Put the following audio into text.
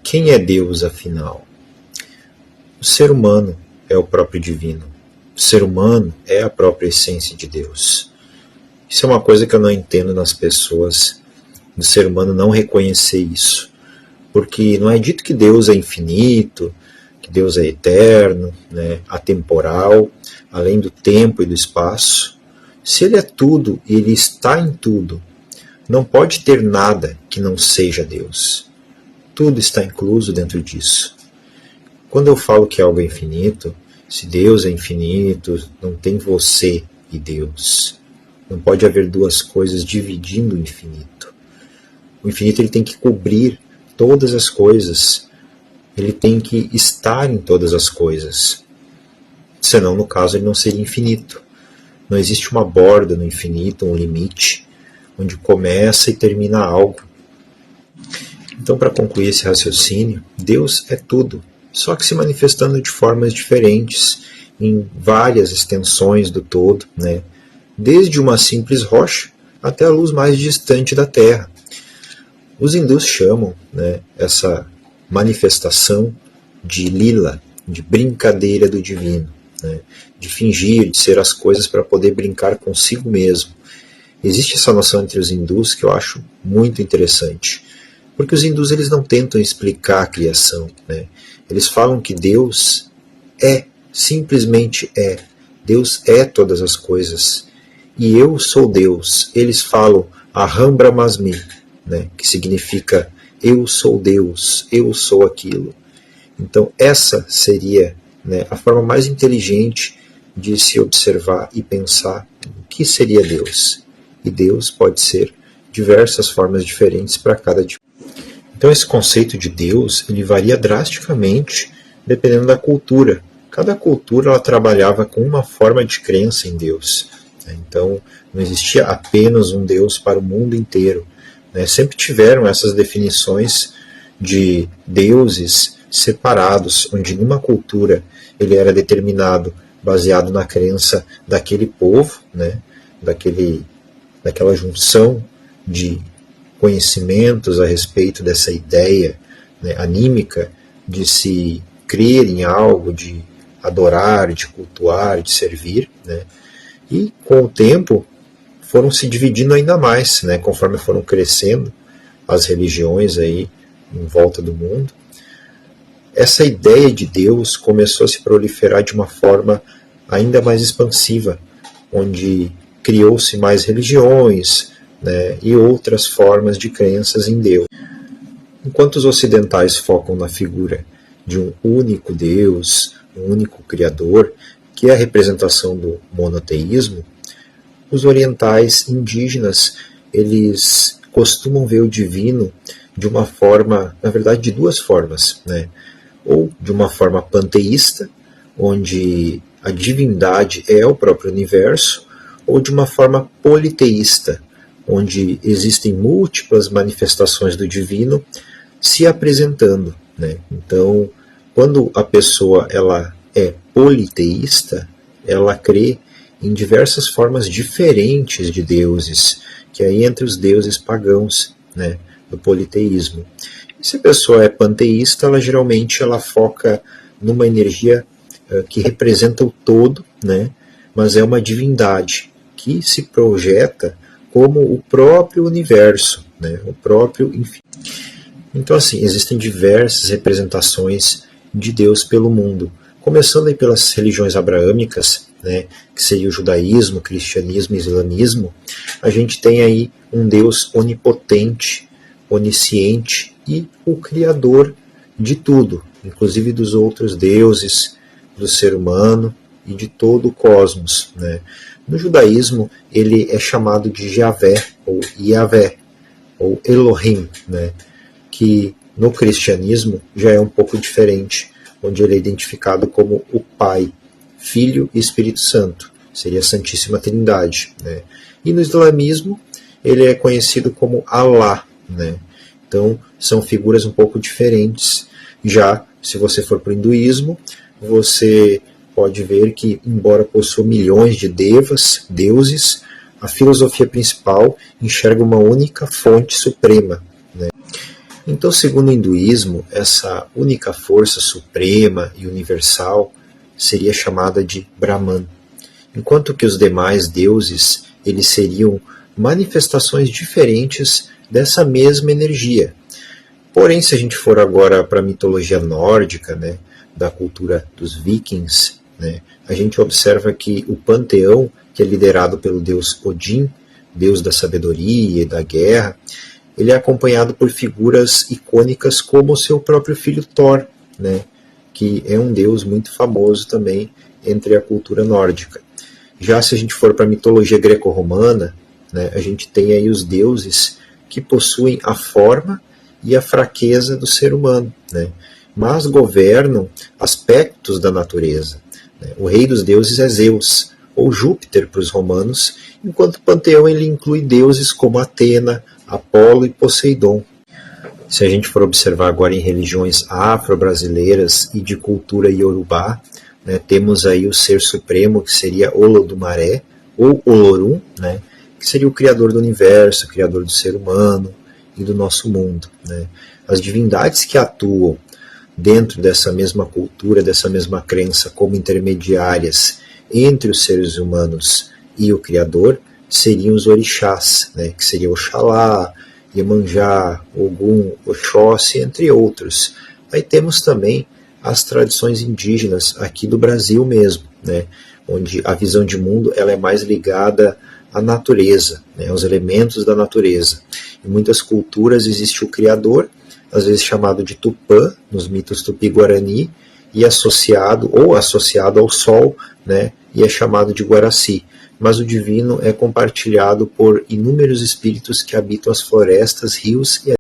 Quem é Deus, afinal? O ser humano é o próprio divino. O ser humano é a própria essência de Deus. Isso é uma coisa que eu não entendo nas pessoas, do ser humano não reconhecer isso. Porque não é dito que Deus é infinito, que Deus é eterno, né, atemporal, além do tempo e do espaço. Se Ele é tudo e Ele está em tudo, não pode ter nada que não seja Deus. Tudo está incluso dentro disso. Quando eu falo que algo é infinito, se Deus é infinito, não tem você e Deus. Não pode haver duas coisas dividindo o infinito. O infinito ele tem que cobrir todas as coisas. Ele tem que estar em todas as coisas. Senão, no caso, ele não seria infinito. Não existe uma borda no infinito, um limite, onde começa e termina algo. Então, para concluir esse raciocínio, Deus é tudo, só que se manifestando de formas diferentes, em várias extensões do todo, né? Desde uma simples rocha até a luz mais distante da Terra. Os hindus chamam, né, essa manifestação de lila, de brincadeira do divino, né, de fingir, de ser as coisas para poder brincar consigo mesmo. Existe essa noção entre os hindus que eu acho muito interessante, porque os hindus eles não tentam explicar a criação, né? Eles falam que Deus é, simplesmente é. Deus é todas as coisas. E eu sou Deus. Eles falam Aham Brahmasmi, né, que significa eu sou Deus, eu sou aquilo. Então essa seria, né, a forma mais inteligente de se observar e pensar o que seria Deus. E Deus pode ser diversas formas diferentes para cada tipo. Então esse conceito de Deus ele varia drasticamente dependendo da cultura. Cada cultura ela trabalhava com uma forma de crença em Deus. Então, não existia apenas um Deus para o mundo inteiro. Sempre tiveram essas definições de deuses separados, onde numa cultura ele era determinado baseado na crença daquele povo, né? Daquela junção de conhecimentos a respeito dessa ideia, né, anímica de se crer em algo, de adorar, de cultuar, de servir, né? E com o tempo foram se dividindo ainda mais, né, conforme foram crescendo as religiões aí em volta do mundo. Essa ideia de Deus começou a se proliferar de uma forma ainda mais expansiva, onde criou-se mais religiões, né, e outras formas de crenças em Deus. Enquanto os ocidentais focam na figura de um único Deus, um único Criador, que é a representação do monoteísmo, os orientais indígenas, eles costumam ver o divino de uma forma, na verdade de duas formas, né? Ou de uma forma panteísta, onde a divindade é o próprio universo, ou de uma forma politeísta, onde existem múltiplas manifestações do divino se apresentando, né? Então, quando a pessoa ela é politeísta, ela crê em diversas formas diferentes de deuses, que aí entre os deuses pagãos, né, do politeísmo. E se a pessoa é panteísta, ela geralmente ela foca numa energia que representa o todo, né, mas é uma divindade que se projeta como o próprio universo, né, o próprio infinito. Então assim, existem diversas representações de Deus pelo mundo. Começando aí pelas religiões abraâmicas, né, que seria o judaísmo, o cristianismo e o islamismo, a gente tem aí um Deus onipotente, onisciente e o criador de tudo, inclusive dos outros deuses, do ser humano e de todo o cosmos, né. No judaísmo, ele é chamado de Javé, ou Yahvé, ou Elohim, né, que no cristianismo já é um pouco diferente, onde ele é identificado como o Pai, Filho e Espírito Santo, seria a Santíssima Trindade, né? E no islamismo ele é conhecido como Allah, né? Então são figuras um pouco diferentes. Já se você for para o hinduísmo, você pode ver que, embora possua milhões de devas, deuses, a filosofia principal enxerga uma única fonte suprema, né? Então, segundo o hinduísmo, essa única força suprema e universal seria chamada de Brahman, enquanto que os demais deuses eles seriam manifestações diferentes dessa mesma energia. Porém, se a gente for agora para a mitologia nórdica, né, da cultura dos vikings, né, a gente observa que o panteão, que é liderado pelo deus Odin, deus da sabedoria e da guerra, ele é acompanhado por figuras icônicas como o seu próprio filho Thor, né, que é um deus muito famoso também entre a cultura nórdica. Já se a gente for para a mitologia greco-romana, né, a gente tem aí os deuses que possuem a forma e a fraqueza do ser humano, né, mas governam aspectos da natureza. Né. O rei dos deuses é Zeus, ou Júpiter para os romanos, enquanto o panteão ele inclui deuses como Atena, Apolo e Poseidon. Se a gente for observar agora em religiões afro-brasileiras e de cultura iorubá, né, temos aí o ser supremo, que seria Olodumare, ou Olorum, né, que seria o criador do universo, o criador do ser humano e do nosso mundo. Né. As divindades que atuam dentro dessa mesma cultura, dessa mesma crença, como intermediárias entre os seres humanos e o Criador, seriam os orixás, né, que seria Oxalá, Iemanjá, Ogum, Oxóssi, entre outros. Aí temos também as tradições indígenas aqui do Brasil mesmo, né, onde a visão de mundo ela é mais ligada à natureza, né, aos elementos da natureza. Em muitas culturas existe o Criador, às vezes chamado de Tupã, nos mitos tupi-guarani, e associado ao Sol, né, e é chamado de Guaraci. Mas o divino é compartilhado por inúmeros espíritos que habitam as florestas, rios e